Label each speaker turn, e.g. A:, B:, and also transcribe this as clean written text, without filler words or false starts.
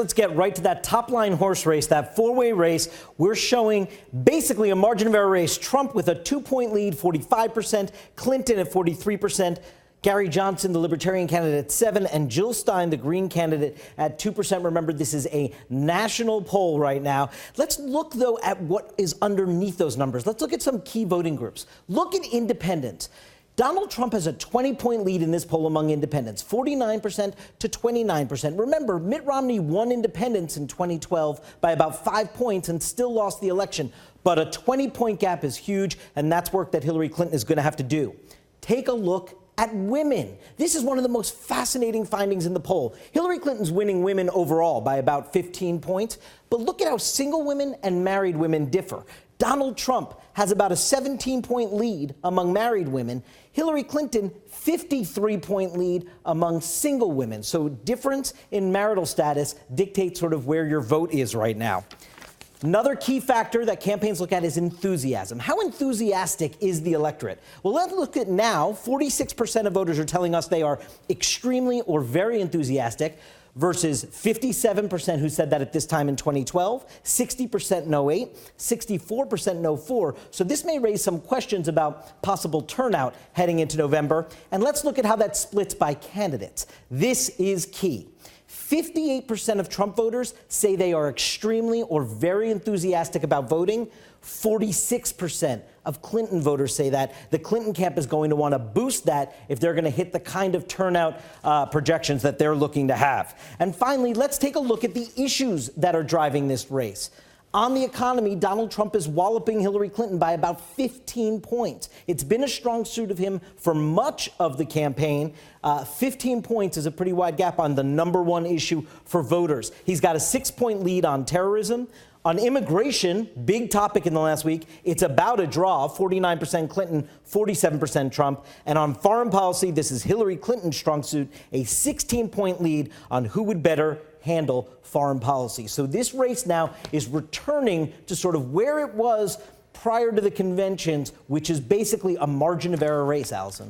A: let's get right to that top line horse race, that four-way race. We're showing basically a margin of error race. Trump with a 2-point lead, 45%, Clinton at 43%, Gary Johnson, the Libertarian candidate, at 7%, and Jill Stein, the Green candidate, at 2%. Remember, this is a national poll right now. Let's look, though, at what is underneath those numbers. Let's look at some key voting groups. Look at independents. Donald Trump has a 20-point lead in this poll among independents, 49% to 29%. Remember, Mitt Romney won independents in 2012 by about 5 points and still lost the election. But a 20-point gap is huge, and that's work that Hillary Clinton is going to have to do. Take a look at women. This is one of the most fascinating findings in the poll. Hillary Clinton's winning women overall by about 15 points, but look at how single women and married women differ. Donald Trump has about a 17-point lead among married women. Hillary Clinton, 53-point lead among single women. So difference in marital status dictates sort of where your vote is right now. Another key factor that campaigns look at is enthusiasm. How enthusiastic is the electorate? Well, let's look at now. 46% of voters are telling us they are extremely or very enthusiastic, versus 57% who said that at this time in 2012, 60% no 8, 64% no 4. So this may raise some questions about possible turnout heading into November. And let's look at how that splits by candidates. This is key. 58% of Trump voters say they are extremely or very enthusiastic about voting. 46% of Clinton voters say that. The Clinton camp is going to want to boost that if they're going to hit the kind of turnout projections that they're looking to have. And finally, let's take a look at the issues that are driving this race. On the economy, Donald Trump is walloping Hillary Clinton by about 15 points. It's been a strong suit of him for much of the campaign. 15 points is a pretty wide gap on the number one issue for voters. He's got a 6-point lead on terrorism. On immigration, big topic in the last week, it's about a draw, 49% Clinton, 47% Trump. And on foreign policy, this is Hillary Clinton's strong suit, a 16-point lead on who would better handle foreign policy. So this race now is returning to sort of where it was prior to the conventions, which is basically a margin of error race, Allison.